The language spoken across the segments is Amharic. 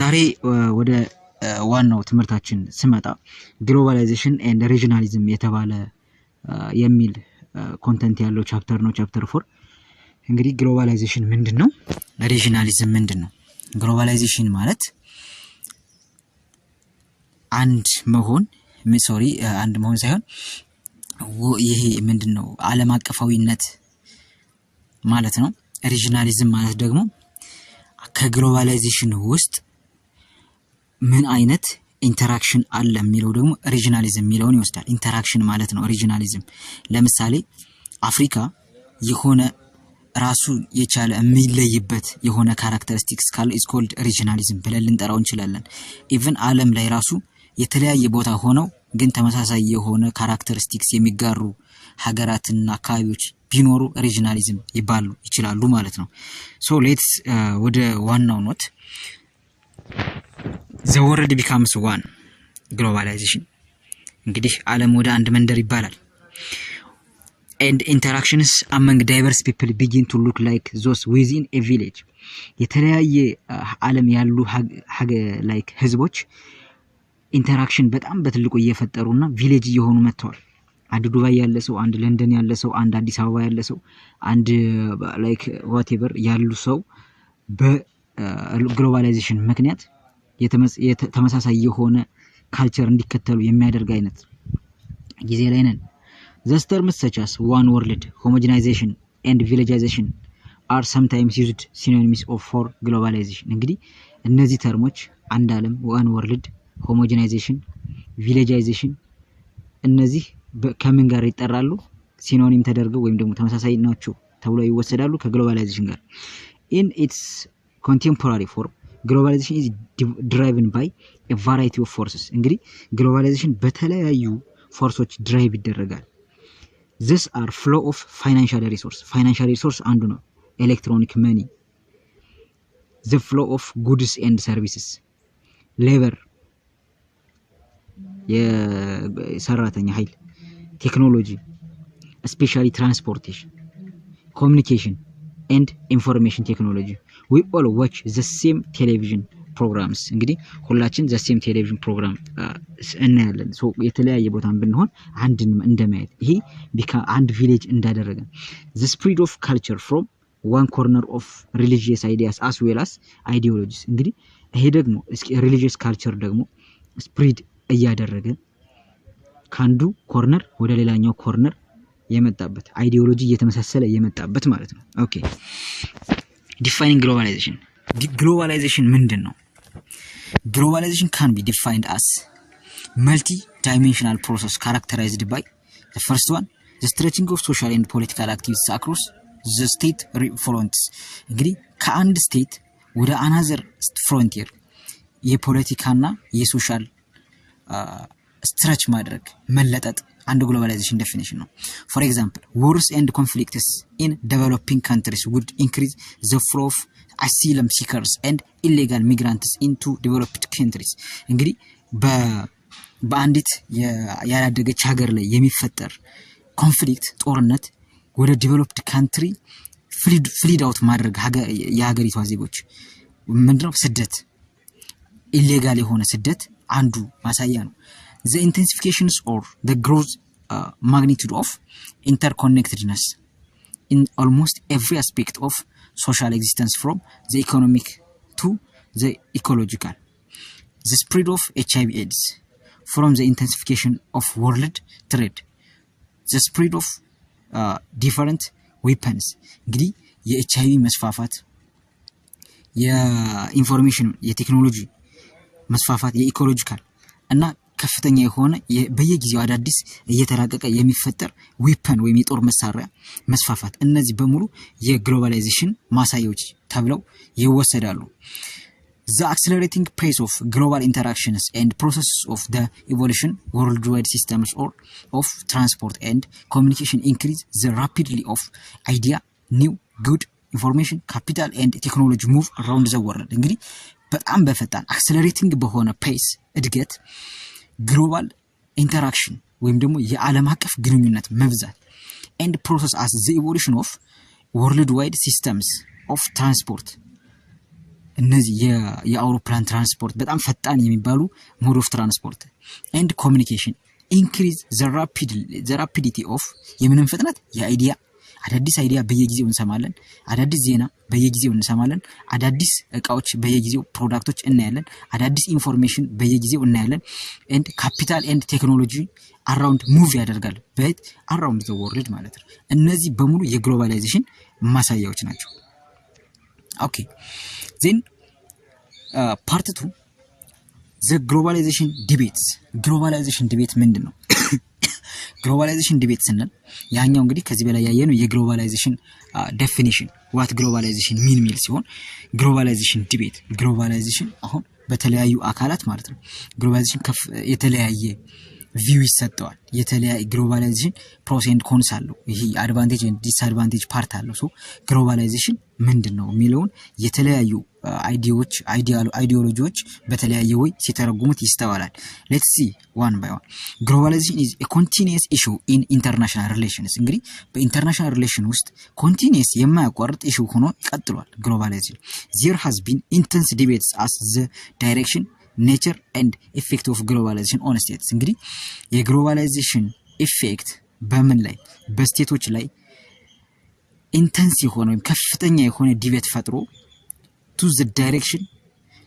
ዛሬ ወደ ዋናው ትምህርታችን ስመጣ ግሎባላይዜሽን ኤንድ ሪጂናሊዝም የተባለ የሚል ኮንተንት ያለው ቻፕተር ነው። ቻፕተር 4 እንግዲህ ግሎባላይዜሽን ምንድነው? ሪጂናሊዝም ምንድነው? ግሎባላይዜሽን ማለት አንድ መሆን ሳይሆን ይሄ ምንድነው? ዓለም አቀፋዊነት ማለት ነው። ሪጂናሊዝም ማለት ደግሞ ከግሎባላይዜሽን ውስጥ ምን አይነት ኢንተራክሽን አለ የሚለው ደግሞ ሪጂናሊዝም የሚለውን ይወስዳል። ኢንተራክሽን ማለት ነው ሪጂናሊዝም። ለምሳሌ አፍሪካ የሆነ ራሱ የቻለ የሚለይበት የሆነ ካራክተሪስቲክስ ካለ ኢዝ ኮልድ ሪጂናሊዝም ብለን ልንጠራው እንችላለን። ኢቭን ዓለም ላይ ራሱ የተለያየ ቦታ ሆነው ግን ተመሳሳይ የሆነ ካራክተሪስቲክስ የሚጋሩ ሀገራትና አካባቢዎች ቢኖሩ ሪጂናሊዝም ይችላሉ ማለት ነው። ሶ ሌትስ ወደ ዋናው ኖት the world becomes one globalization እንግዲህ ዓለም ወደ አንድ መንደር ይባላል። and interactions among diverse people begin to look like those within a village የተለያየ ዓለም ያሉ like ህዝቦች ኢንተራክሽን በጣም በትልቁ እየፈጠሩና ቪሌጅ እየሆኑ መጥተዋል። አንድ ዱባይ ያለ ሰው፣ አንድ ለንደን ያለ ሰው፣ አንድ አዲስ አበባ ያለ ሰው፣ አንድ like whatever ያሉ ሰው በግሎባላይዜሽን ምክንያት ተመሳሳይ የሆነ ካልቸር እንዲከተሉ የሚያደርግ አይነት ጊዜ ላይ ነን። The terms such as one world, homogenization and villagization are sometimes used synonyms for globalization እንግዲህ እነዚህ ተርሞች አንድ ዓለም፣ one world፣ homogenization፣ villagization እነዚህ ከምን ጋር ይጠራሉ? ሲኖኒም ተደርገው ወይም ደግሞ ተመሳሳይ ናቸው ተብሎ ይወሰዳሉ ከግሎባላይዜሽን ጋር። In its contemporary form globalization is driven by a variety of forces እንግዲህ ግሎባላይዜሽን በተለያዩ ፎርሶች ድራይቭ ይደረጋል። These are flow of financial resource አንዱ ነው። electronic money, the flow of goods and services, labor የሰራተኛ ኃይል፣ ቴክኖሎጂ especially transportation, communication and information technology. We all watch the same television programs እንግዲህ ሁላችን the same television program እናያለን። ሶ የተለያየ ቦታን ብንሆን አንድን እንደማየት ይሄ አንድ ቪሌጅ እንዳደረገ the spread of culture from one corner of religious ideas as well as ideologies እንግዲህ ይሄ ደግሞ religious culture ደግሞ ስፕሪድ እያደረገ ካንዱ ኮርነር ወደ ሌላኛው ኮርነር የመጣበት አይዲዮሎጂ እየተመሳሰለ የመጣበት ማለት ነው። ኦኬ defining globalization ምንድን ነው? Globalization can be defined as multi-dimensional process characterized by the first one the stretching of social and political activities across the state fronts እንግዲህ ከአንድ ስቴት ወደ another frontier የፖለቲካና የሶሻል ስትሬች ማድረግ መለጠጥ አንድ ግሎባላይዜሽን ዴፊኒሽን ነው። for example wars and conflicts in developing countries would increase the flow of asylum seekers and illegal migrants into developed countries እንግዲህ በአንዲት ያላደገች ሀገር ላይ የሚፈጠር ኮንፍሊክት ጦርነት ወደ ዲቨሎፕድ ካንትሪ ፍሊድ አውት ማድረግ የሀገሪቷ ዜጎች ምንድነው ስደት ኢሌጋል የሆነ ስደት አንዱ ማሳያ ነው። The intensifications or the growth magnitude of interconnectedness in almost every aspect of social existence from the economic to the ecological. The spread of HIV/AIDS from the intensification of world trade. The spread of different weapons. እንግዲህ የኤችአይቪ መስፋፋት የኢንፎርሜሽን የቴክኖሎጂ መስፋፋት የኢኮሎጂካል እና ከፍተኛ የሆነ በየጊዜው አዳዲስ እየተራቀቀ የሚፈጠር ዌፐን ወይም የጦር መሳሪያ መስፋፋት እነዚህ በሙሉ የግሎባላይዜሽን ማሳያዎች ተብለው ይወሰዳሉ። The accelerating pace of global interactions and processes of the evolution worldwide systems of transport and communication increase the rapidly of idea, new, good, information, capital and technology move around the world እንግዲህ በጣም በፈጣን accelerating በሆነ ፔስ እድገት ግሎባል ኢንተራክሽን ወይም ደግሞ የዓለም አቀፍ ግንኙነት መብዛት and process as the evolution of worldwide systems of transport እነዚህ የአውሮፕላን ትራንስፖርት በጣም ፈጣን የሚባሉ ሞድ ኦፍ ትራንስፖርት ኤንድ ኮሚኒኬሽን ኢንክሪዝ ዘ ራፒዲቲ ኦፍ የምንም ፍጥነት የአይዲያ አዳዲስ አይዲያ በየጊዜው እንሰማለን። አዳዲስ ዜና በየጊዜው እንሰማለን። አዳዲስ እቃዎች በየጊዜው ፕሮዳክቶች እናያለን። አዳዲስ ኢንፎርሜሽን በየጊዜው እናያለን። ኤንድ ካፒታል ኤንድ ቴክኖሎጂ አራውንድ ሙቭ ያደርጋል በት አራውንድ ዘ ወርልድ ማለት ነው። እነዚህ በሙሉ የግሎባላይዜሽን ማሳያዎች ናቸው። ኦኬ ዜን ፓርት 2 ዘ ግሎባላይዜሽን ዲቤትስ። ግሎባላይዜሽን ዲቤት ምንድን ነው? ግሎባላይዜሽን ዲቤት ስንል ያኛው እንግዲህ ከዚህ በላይ ያየነው የግሎባላይዜሽን ዴፊኒሽን ዋት ግሎባላይዜሽን ሚል ሲሆን ግሎባላይዜሽን ዲቤት ግሎባላይዜሽን አሁን በተለያዩ አካላት ማለት ነው ግሎባላይዜሽን የተለያየ ቪው ይሰጠዋል። የተለያየ ግሎባላይዜሽን ፕሮስ ኤንድ ኮንስ አለው። ይሄ አድቫንቴጅ ኤንድ ዲስአድቫንቴጅ ፓርት አለው። ሶ ግሎባላይዜሽን ምንድነው የሚለውን የተለያዩ አይዲዮሎጂዎች በተለያየ ወይ ሲተረጉሙት ይስተዋላል። ሌትስ ሲ ዋን ባይ ዋን። ግሎባላይዜሽን ኢዝ ኤ ኮንቲኒየስ ኢሹ ኢን ኢንተርናሽናል ሪሌሽንስ። እንግዲህ በኢንተርናሽናል ሪሌሽን ውስጥ ኮንቲኒየስ የማያቋርጥ ኢሹ ሆኖ ቀጥሏል። ግሎባላይዜሽን ዜር ሃዝ ቢን ኢንተንስ ዲቤትስ አስ ዘ ዳይሬክሽን ኔቸር ኤንድ ኢፌክት ኦፍ ግሎባላይዜሽን ኦን ስቴትስ። እንግዲህ የግሎባላይዜሽን ኢፌክት በምን ላይ በስቴቶች ላይ ኢንተንስ የሆነ ወይም ከፍተኛ የሆነ ዲቤት ፈጥሮ ቱ ዘ ዳይሬክሽን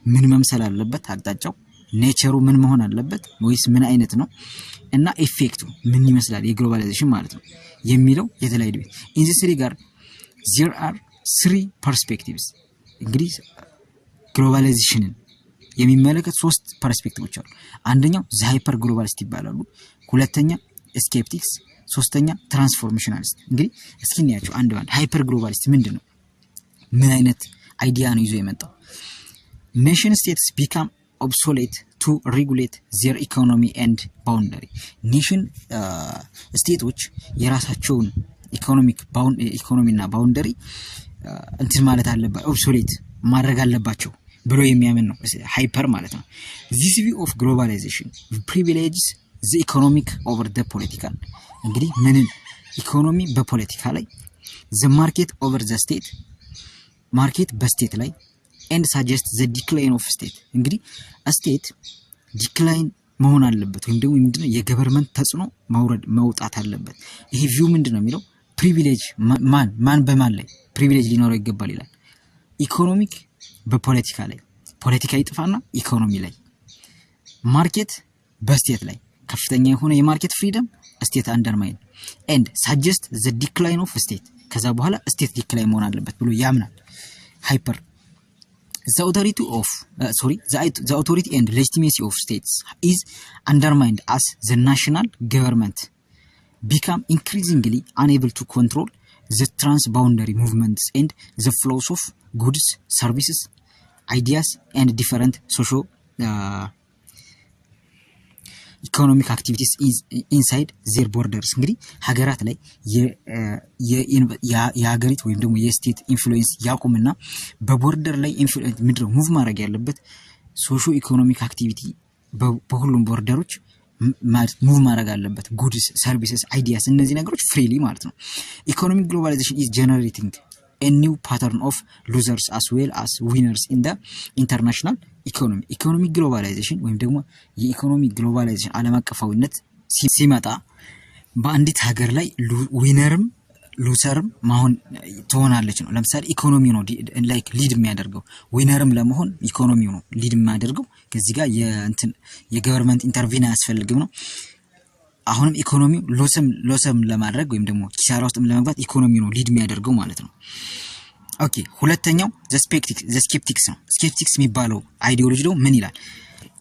ምን መምሰል አለበት አቅጣጫው፣ ኔቸሩ ምን መሆን አለበት ወይስ ምን አይነት ነው እና ኢፌክቱ ምን ይመስላል የግሎባላይዜሽን ማለት ነው የሚለው የተለያየ ዲቤት ኢን ዚስ ሪጋርድ ዜር አር 3 ፐርስፔክቲቭስ። እንግዲህ ግሎባላይዜሽንን የሚመለከት 3 ፐርስፔክቲቮች አሉ። አንደኛው ዘ ሃይፐር ግሎባሊስት ይባላሉ፣ ሁለተኛ ስኬፕቲክስ፣ ሶስተኛ ትራንስፎርሜሽናሊስት። እንግዲህ እስኪ እናያቸው አንድ ባንድ። ሃይፐር ግሎባሊስት ምንድነው? ምን አይነት አይዲያ ነው ይዞ የመጣው? ኔሽን ስቴትስ ቢካም ኦብሶሌት ቱ ሬጉሌት ዜር ኢኮኖሚ ኤንድ ባውንደሪ። ኔሽን ስቴቶች የራሳቸውን ኢኮኖሚና ባውንደሪ እንትን ማለት አለባቸው፣ ኦብሶሌት ማድረግ አለባቸው ብሎ የሚያምን ነው ሃይፐር ማለት ነው። ዚስ ቪው ኦፍ ግሎባላይዜሽን ፕሪቪሌጅስ ዘ ኢኮኖሚክ ኦቨር ዘ ፖለቲካል። እንግዲህ ምንን ኢኮኖሚ በፖለቲካ ላይ፣ ዘ ማርኬት ኦቨር ዘ ስቴት ማርኬት በስቴት ላይ፣ ኤንድ ሳጀስት ዘ ዲክላይን ኦፍ ስቴት። እንግዲህ ስቴት ዲክላይን መሆን አለበት ወይም ደግሞ ምንድነው የገቨርንመንት ተጽዕኖ መውጣት አለበት። ይሄ ቪው ምንድነው የሚለው ፕሪቪሌጅ ማን በማን ላይ ፕሪቪሌጅ ሊኖረው ይገባል ይላል። ኢኮኖሚክ በፖለቲካ ላይ፣ ፖለቲካ ይጥፋና ኢኮኖሚ ላይ፣ ማርኬት በስቴት ላይ ከፍተኛ የሆነ የማርኬት ፍሪደም ስቴት አንደርማይን ኤንድ ሳጀስት ዘ ዲክላይን ኦፍ ስቴት። ከዛ በኋላ ስቴት ዲክላይን መሆን አለበት ብሎ ያምናል ሃይፐር። the authority and legitimacy of states is undermined as the national government become increasingly unable to control the transboundary movements and the flows of goods, services, ideas and different social ኢኮኖሚክ አክቲቪቲስ ኢንሳይድ ዜር ቦርደርስ። እንግዲህ ሀገራት ላይ የሀገሪት ወይም ደግሞ የስቴት ኢንፍሉዌንስ ያቁምና በቦርደር ላይ ኢንፍሉዌንስ ምድረው ሙቭ ማድረግ ያለበት ሶሾ ኢኮኖሚክ አክቲቪቲ በሁሉም ቦርደሮች ሙቭ ማድረግ አለበት። ጉድስ፣ ሰርቪስስ፣ አይዲያስ እነዚህ ነገሮች ፍሪሊ ማለት ነው። ኢኮኖሚክ ግሎባላይዜሽን ኢዝ ጀነሬቲንግ a new pattern of losers as well as winners in the international economy. ኢኮኖሚክ ግሎባላይዜሽን ወይም ደግሞ የኢኮኖሚ ግሎባላይዜሽን ዓለም አቀፋዊነት ሲመጣ በአንዲት ሀገር ላይ ዊነርም ሉሰርም ማሆን ትሆናለች ነው። ለምሳሌ ኢኮኖሚ ነው ላይክ ሊድ የሚያደርገው፣ ዊነርም ለመሆን ኢኮኖሚው ነው ሊድ የሚያደርገው። ከዚህ ጋር የገቨርንመንት ኢንተርቪን አያስፈልግም ነው። አሁንም ኢኮኖሚው ሎሰም ለማድረግ ወይም ደግሞ ኪሳራ ውስጥም ለመግባት ኢኮኖሚው ነው ሊድ የሚያደርገው ማለት ነው። ኦኬ ሁለተኛው ዘ ስኬፕቲክስ ነው። ስኬፕቲክስ የሚባለው አይዲዮሎጂ ደግሞ ምን ይላል?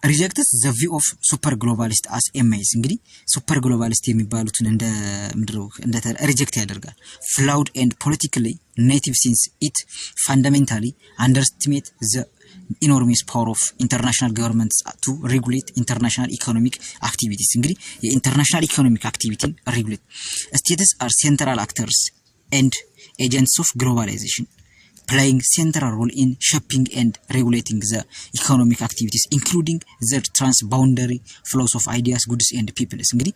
ሪጀክትስ ዘ ቪው ኦፍ ሱፐር ግሎባሊስት አስ ኤምአይስ። እንግዲህ ሱፐር ግሎባሊስት የሚባሉትን እንደ ሪጀክት ያደርጋል። ፍላውድ ኤንድ ፖለቲካሊ ኔቲቭ ሲንስ ኢት ፋንዳሜንታሊ አንደርስቲሜት ዘ ኢኖርሚስ ፓወር ኦፍ ኢንተርናሽናል ገቨርንመንትስ ቱ ሬጉሌት ኢንተርናሽናል ኢኮኖሚክ አክቲቪቲስ። እንግዲህ የኢንተርናሽናል ኢኮኖሚክ አክቲቪቲን ሬጉሌት ስቴትስ አር ሴንትራል አክተርስ ኤንድ ኤጀንትስ ኦፍ ግሎባላይዜሽን playing central role in shaping and regulating the economic activities including the transboundary flows of ideas, goods and peoples. እንግዲህ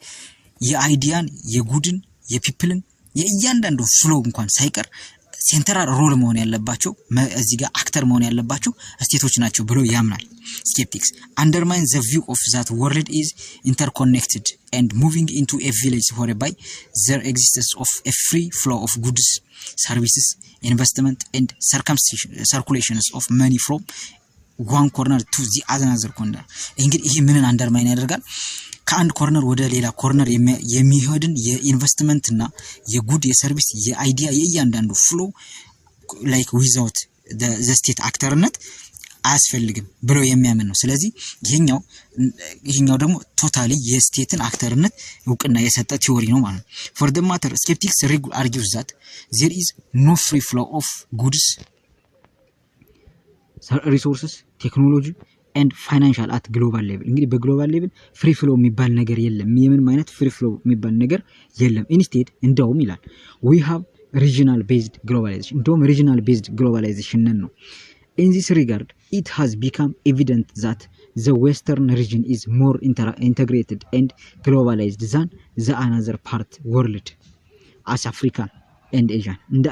የአይዲያን የጉድን የፒፕልን የእያንዳንዱ ፍሎ እንኳን ሳይቀር ሴንትራል ሮል መሆን ያለባቸው እዚህ ጋር አክተር መሆን ያለባቸው ስቴቶች ናቸው ብሎ ያምናል skeptics undermine the view of that world is interconnected and moving into a village whereby there existence of a free flow of goods services investment and circulations of money from one corner to the other corner እንግዲህ ይሄ ምንን አንደርማይን ያደርጋል ከአንድ ኮርነር ወደ ሌላ ኮርነር የሚሄድን የኢንቨስትመንት እና የጉድ የሰርቪስ የአይዲያ የእያንዳንዱ ፍሎ ላይክ ዊዛውት the state አክተርነት አያስፈልግም ብሎ የሚያምን ነው ስለዚህ ይሄኛው ደግሞ ቶታሊ የስቴትን አክተርነት እውቅና የሰጠ ቲዮሪ ነው ማለት ነው for the matter skeptics argues that there is no free flow of goods resources technology and financial at global level እንግዲህ በግሎባል ሌቭል ፍሪ ፍሎ የሚባል ነገር የለም የምንም አይነት ፍሪ ፍሎ የሚባል ነገር የለም instead እንደውም ይላል we have regional based globalization እንደውም regional based globalization ነው in this regard it has become evident that the western region is more integrated and globalized than the another part world as Africa and Asia እንደ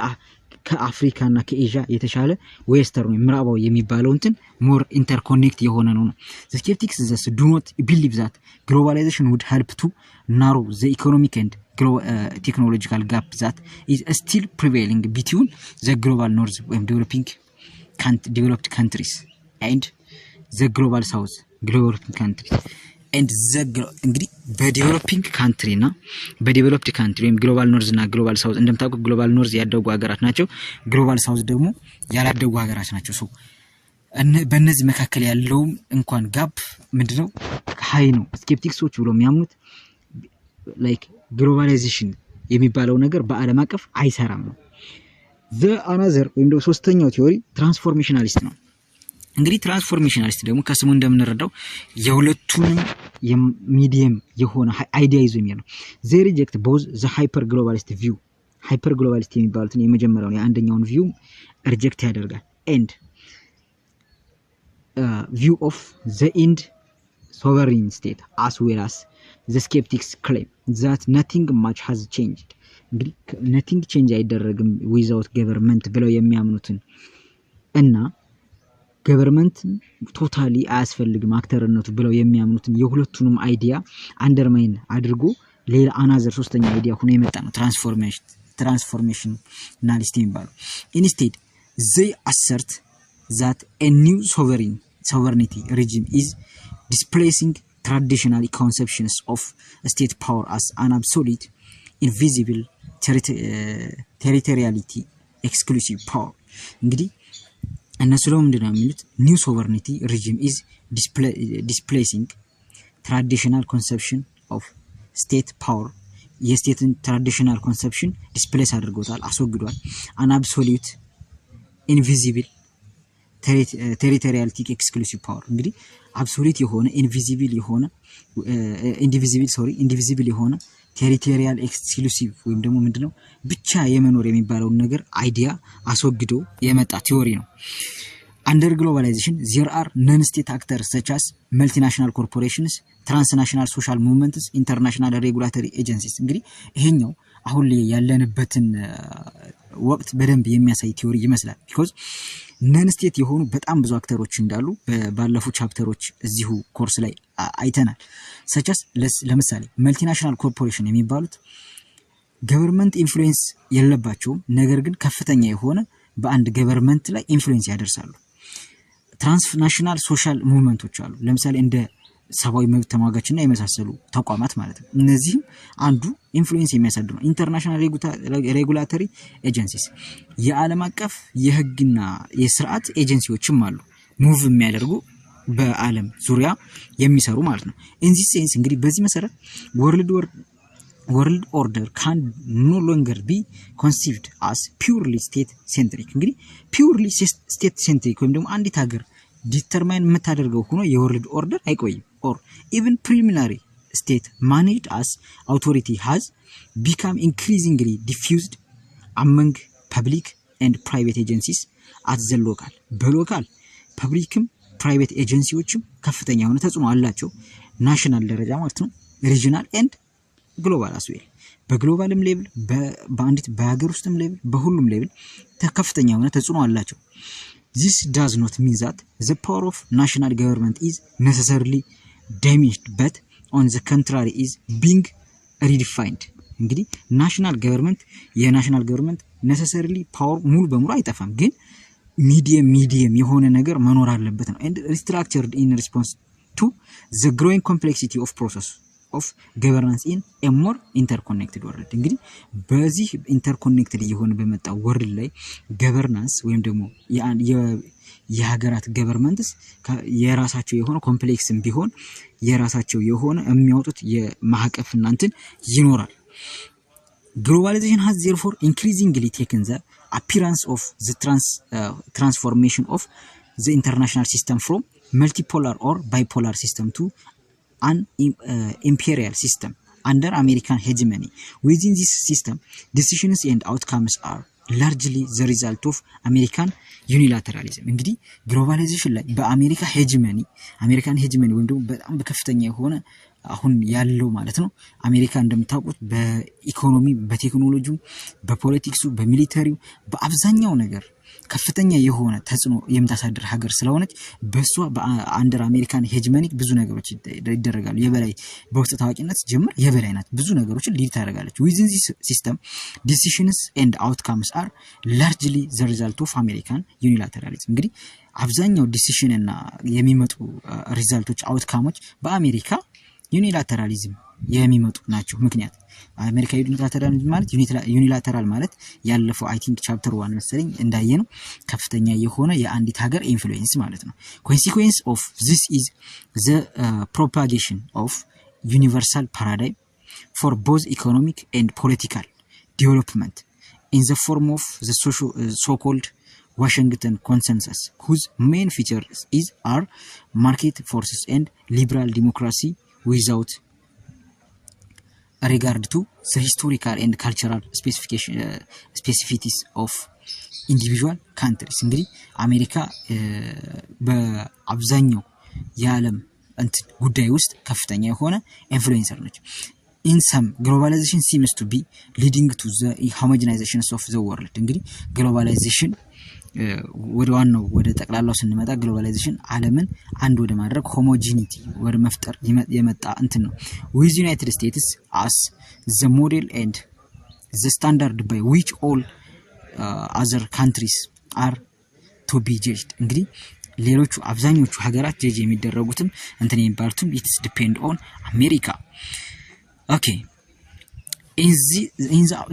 ከአፍሪካና ከኤዥያ የተሻለ ዌስተርን ምዕራባው የሚባለው እንትን more interconnect የሆነ ነው the skeptics do not believe that globalization would help to narrow the economic and technological gap that is still prevailing between the global north and developed countries and the global south developing countries and እንግዲህ በዴቨሎፒንግ ካንትሪ እና በዴቨሎፕድ ካንትሪ ወይም ግሎባል ኖርዝ እና ግሎባል ሳውዝ እንደምታውቁ ግሎባል ኖርዝ ያደጉ ሀገራት ናቸው ግሎባል ሳውዝ ደግሞ ያላደጉ ሀገራት ናቸው ሶ በእነዚህ መካከል ያለው እንኳን ጋፕ ምንድነው ሃይ ነው ስኬፕቲክሶች ብሎ የሚያምኑት ላይክ ግሎባላይዜሽን የሚባለው ነገር በአለም አቀፍ አይሰራም ነው the another ወይም ደግሞ ሶስተኛው ቲዮሪ ትራንስፎርሜሽናሊስት ነው እንግዲህ ትራንስፎርሜሽናሊስት ደግሞ ከስሙ እንደምንረዳው የሁለቱንም የሚዲየም የሆነ አይዲያ ይዞ የሚያነው they reject both the hyper globalist የሚባሉትን የመጀመሪያውን የአንደኛውን ቪው ሪጀክት ያደርጋል and view of the end sovereign state as well as the skeptics claim that nothing much has changed እንግዲህ nothing change አይደረግም without government ብለው የሚያምኑትን እና ገቨርንመንት ቶታሊ አያስፈልግም አክተርነቱ ብለው የሚያምኑትን የሁለቱንም አይዲያ አንደርማይን አድርጎ ሌላ አናዘር ሶስተኛ አይዲያ ሆኖ የመጣ ነው ትራንስፎርሜሽናሊስት የሚባለው instead they assert that a new sovereignty regime is displacing traditional conceptions of state power as an absolute invisible territoriality exclusive power እንግዲህ እነሱ ደግሞ ምንድነው የሚሉት new sovereignty regime is displacing traditional conception of state power የስቴትን traditional conception displace አድርጎታል አስወግዷል an absolute invisible territoriality exclusive power እንግዲህ absolute የሆነ invisible የሆነ ቴሪቶሪያል ኤክስክሉሲቭ ወይም ደግሞ ምንድነው ብቻ የመኖር የሚባለው ነገር አይዲያ አስወግዶ የመጣ ቲዮሪ ነው under globalization there are non state actors such as multinational corporations transnational social movements international regulatory agencies እንግዲህ ይሄኛው አሁን ላይ ያለንበትን ወቅት በደንብ የሚያሳይ ቲዮሪ ይመስላል because non state የሆኑ በጣም ብዙ አክተሮች እንዳሉ ባለፉት ቻፕተሮች እዚሁ ኮርስ ላይ አይተናል such as ለምሳሌ multinational corporation የሚባሉት government influence የለባቸው ነገር ግን ከፍተኛ የሆነ በአንድ government ላይ influence ያደርሳሉ transnational social movements አሉ ለምሳሌ እንደ ሰባዊ መብት ተሟጋችና የመሳሰሉ ተቋማት ማለት ነው እነዚህም አንዱ ኢንፍሉዌንስ የሚያሳድሩ ኢንተርናሽናል ሬጉላተሪ ኤጀንሲስ የዓለም አቀፍ የህግና የሥርዓት ኤጀንሲዎችም አሉ ሙቭ የሚያደርጉ በዓለም ዙሪያ የሚሰሩ ማለት ነው in this sense እንግዲህ በዚህ መሰረት world order can no longer be conceived as purely state centric እንግዲህ purely state centric ወይም ደግሞ አንዲት ሀገር ዲተርማይን የምታደርገው ሆኖ የወርልድ ኦርደር አይቆይም or even preliminary state managed as authority has become increasingly diffused among public and private agencies at the local publicም private agencyዎችም ከፍተኛ የሆነ ተጽዕኖ አላቸው ናሽናል ደረጃ ማለት ነው regional and global as well በግሎባልም ሌቭል በአንዲት በሀገር ውስጥም ሌቭል በሁሉም ሌቭል ከፍተኛ የሆነ ተጽዕኖ አላቸው። This does not mean that the power of national government is necessarily diminished, but on the contrary is being redefined. እንግዲህ ናሽናል ገቨርንመንት ኔሰሰሪሊ ፓወር ሙሉ በሙሉ አይጠፋም፣ ግን ሚዲየም የሆነ ነገር መኖር አለበት ነው። and restructured in response to the growing complexity of process of governance in a more interconnected world. እንግዲህ በዚህ ኢንተርኮኔክትድ የሆነ በመጣው ወርልድ ላይ ገቨርናንስ ወይም ደግሞ የሀገራት ገቨርንመንትስ የራሳቸው የሆነ ኮምፕሌክስም ቢሆን የራሳቸው የሆነ የሚያወጡት የማዕቀፍና እንትን ይኖራል። Globalization has therefore increasingly taken the appearance of the transformation of the international system from multipolar or bipolar system to an imperial system under American hegemony. Within this system, decisions and outcomes are largely the result of American unilateralism. እንግዲህ ግሎባላይዜሽን ላይ በአሜሪካ ሄጂመኒ ወይም ደግሞ በጣም በከፍተኛ የሆነ አሁን ያለው ማለት ነው። አሜሪካ እንደምታውቁት በኢኮኖሚ፣ በቴክኖሎጂው፣ በፖለቲክሱ፣ በሚሊተሪው በአብዛኛው ነገር ከፍተኛ የሆነ ተጽዕኖ የምታሳድር ሀገር ስለሆነች በሷ በአንደር አሜሪካን ሄጂመኒክ ብዙ ነገሮች ይደረጋሉ። የበላይ በውስጥ ታዋቂነት ጀምር የበላይ ናት። ብዙ ነገሮችን ሊድ ታደርጋለች። within this system decisions and outcomes are largely the result of American unilateralism. እንግዲህ አብዛኛው ዲሲሽን እና የሚመጡ ሪዛልቶች አውትካሞች በአሜሪካ ዩኒላተራሊዝም የሚመጡ ናቸው። ምክንያት አሜሪካ ዩኒላተራል ማለት ያለፈው አይ ቲንክ ቻፕተር 1 መሰለኝ እንዳየነው ከፍተኛ የሆነ የአንዲት ሀገር ኢንፍሉዌንስ ማለት ነው። consequence of this is the propagation of universal paradigm for both economic and political development in the form of the so-called Washington consensus, whose main features are market forces and liberal democracy without regard to the historical and cultural specificities of individual countries. እንግዲህ አሜሪካ በአብዛኛው የዓለም ጉዳይ ውስጥ ከፍተኛ የሆነ ኢንፍሉዌንሰር ነች። in some globalization seems to be leading to the homogenization of the world. እንግዲህ ግሎባላይዜሽን ወደ ዋናው ወደ ጠቅላላው ስንመጣ ግሎባላይዜሽን ዓለምን አንድ ወደ ማድረግ ሆሞጂኒቲ ወደ መፍጠር የመጣ እንትን ነው። with United States as the model and the standard by which all other countries are to be judged. እንግዲህ ሌሎቹ አብዛኞቹ ሀገራት ጀጅ የሚደረጉትም እንትን የሚባሉትም it depend on America. Okay,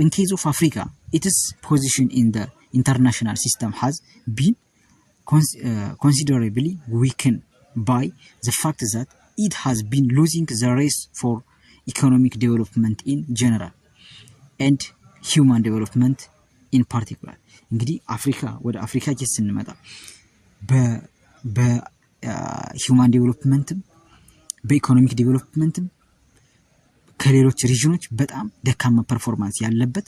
in case of Africa, its position in the international system has been considerably weakened by the fact that it has been losing the race for economic development in general and human development in particular. እንግዲህ አፍሪካ ወደ አፍሪካ ኬስ ስንመጣ በሂውማን ዴቨሎፕመንትም በኢኮኖሚክ ዴቨሎፕመንትም ከሌሎች ሪጅኖች በጣም ደካማ ፐርፎርማንስ ያለበት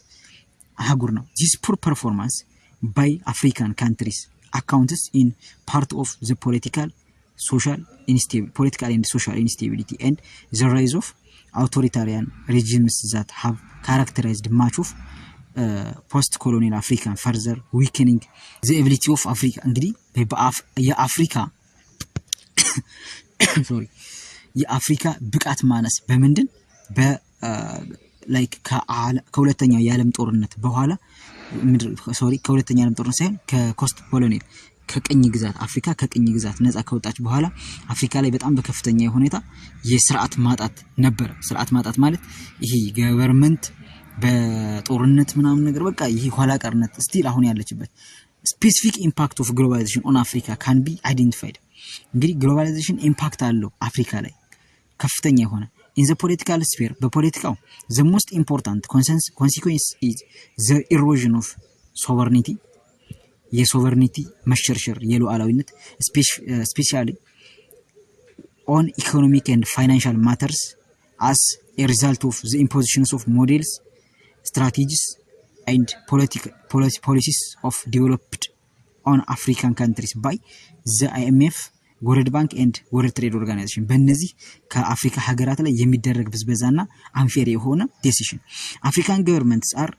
አህጉር ነው። this poor performance by African countries accounts in part of the political and social instability and the rise of authoritarian regimes that have characterized much of post-colonial Africa, further weakening the ability of Africa. እንግዲህ የአፍሪካ ብቃት ማነስ በምንድን ላይክ ከሁለተኛው የዓለም ጦርነት በኋላ ከሁለተኛው የዓለም ጦርነት ሳይሆን ከኮስት ኮሎኒል ከቅኝ ግዛት አፍሪካ ከቅኝ ግዛት ነፃ ከወጣች በኋላ አፍሪካ ላይ በጣም በከፍተኛ ሁኔታ የሥርዓት ማጣት ነበር። ሥርዓት ማጣት ማለት ይሄ ገቨርንመንት በጦርነት ምናምን ነገር በቃ ይሄ ኋላ ቀርነት ስቲል አሁን ያለችበት ስፔሲፊክ ኢምፓክት ኦፍ ግሎባላይዜሽን ኦን አፍሪካ ካን ቢ አይደንቲፋይድ። እንግዲህ ግሎባላይዜሽን ኢምፓክት አለው አፍሪካ ላይ ከፍተኛ የሆነ in the political sphere በፖለቲካው the most important consequence is the erosion of sovereignty የሶቨርኒቲ መሸርሸር የሉዓላዊነት especially on economic and financial matters as a result of the impositions of models, strategies and policies of developed on African countries by the IMF ወርልድ ባንክ ኤንድ ወርልድ ትሬድ ኦርጋናይዜሽን በእነዚህ ከአፍሪካ ሀገራት ላይ የሚደረግ ብዝበዛና አንፌር የሆነ ዲሲሽን አፍሪካን ገቨርንመንትስ አር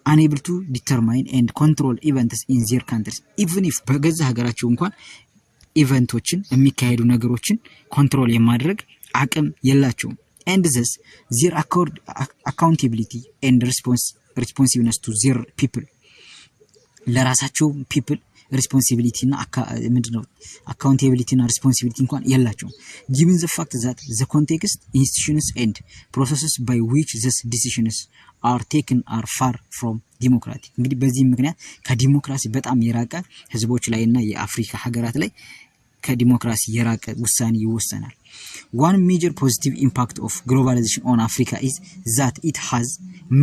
unable to determine and control events in their countries even if በገዛ ሀገራቸው እንኳን ኢቨንቶችን የሚካሄዱ ነገሮችን ኮንትሮል የማድረግ አቅም የላቸውም and thus their accountability and responsiveness to their people ለራሳቸው people responsibility እና ምንድነው accountability እና responsibility እንኳን የላቸው given the fact that the context institutions and processes by which these decisions are taken are far from democratic እንግዲህ በዚህ ምክንያት ከዲሞክራሲ በጣም የራቀ ህዝቦች ላይና የአፍሪካ ሀገራት ላይ ከዲሞክራሲ የራቀ ውሳኔ ይወሰናል one major positive impact of globalization on Africa is that it has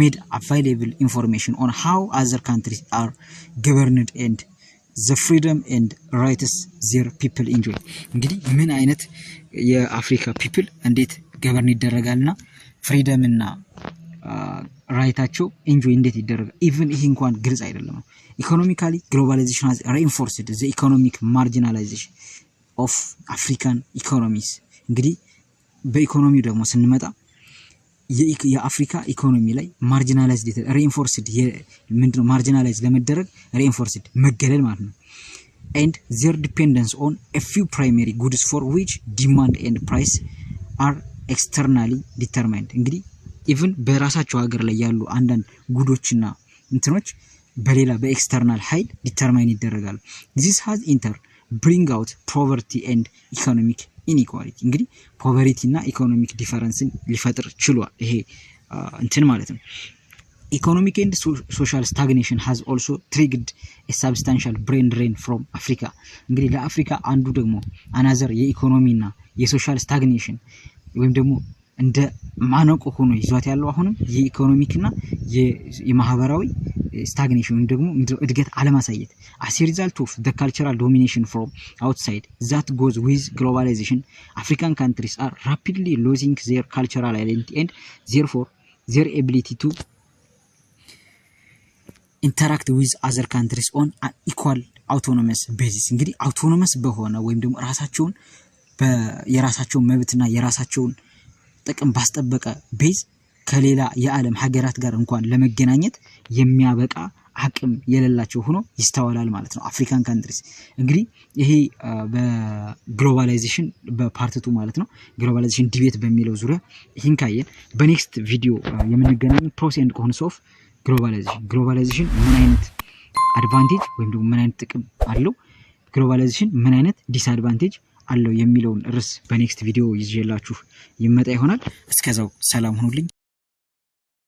made available information on how other countries are governed and the freedom and rights their people enjoy እንግዲህ ምን አይነት የአፍሪካ people እንዴት ገቨርን ይደረጋልና ፍሪደም እና ራይታቸው ኢንጆይ እንዴት ይደረጋል even ይሄ እንኳን ግልጽ አይደለም ኢኮኖሚካሊ globalization has reinforced the economic marginalization of African economies እንግዲህ በኢኮኖሚው ደግሞ ስንመጣ የአፍሪካ ኢኮኖሚ ላይ ማርጂናላይዝድ ሪኢንፎርስድ ምንድነው ማርጂናላይዝ ለመደረግ ሪኢንፎርስድ መገለል ማለት ነው and their dependence on a few primary goods for which demand and price are externally determined እንግዲህ even በራሳቸው ሀገር ላይ ያሉ አንዳንድ ጉዶችና እንትኖች በሌላ በኤክስተርናል ኃይል ዲተርማይን ይደረጋሉ this has bring out poverty and economic inequality እንግዲህ poverty እና economic differenceን ሊፈጥር ችሏል ይሄ እንትን ማለት ነው economic and social stagnation has also triggered a substantial brain drain from Africa እንግዲህ ለአፍሪካ አንዱ ደግሞ another የኢኮኖሚና የሶሻል ስታግኔሽን ወይም ደግሞ እንደ ማነቆ ሆኖ ይዟት ያለው አሁንም የኢኮኖሚክና የማህበራዊ stagnation ወይም ደግሞ እድገት አለማሳየት as a result of the cultural domination from outside that goes with globalization African countries are rapidly losing their cultural identity and therefore their ability to interact with other countries on an equal autonomous basis እንግዲህ autonomous በሆነ ወይም ደግሞ ራሳቸውን የራሳቸውን መብትና የራሳቸውን ጥቅም ባስጠበቀ ቤዝ ከሌላ የዓለም ሀገራት ጋር እንኳን ለመገናኘት የሚያበቃ አቅም የሌላቸው ሆኖ ይስተዋላል ማለት ነው አፍሪካን ካንትሪስ እንግዲህ ይሄ በግሎባላይዜሽን በፓርት 2 ማለት ነው ግሎባላይዜሽን ዲቤት በሚለው ዙሪያ ይህን ካየን በኔክስት ቪዲዮ የምንገናኘው ፕሮስ ኤንድ ኮንስ ኦፍ ግሎባላይዜሽን ምን አይነት አድቫንቴጅ ወይም ደግሞ ምን አይነት ጥቅም አለው ግሎባላይዜሽን ምን አይነት ዲስአድቫንቴጅ አለው የሚለውን ርዕስ በኔክስት ቪዲዮ ይዤላችሁ ይመጣ ይሆናል እስከዛው ሰላም ሁኑልኝ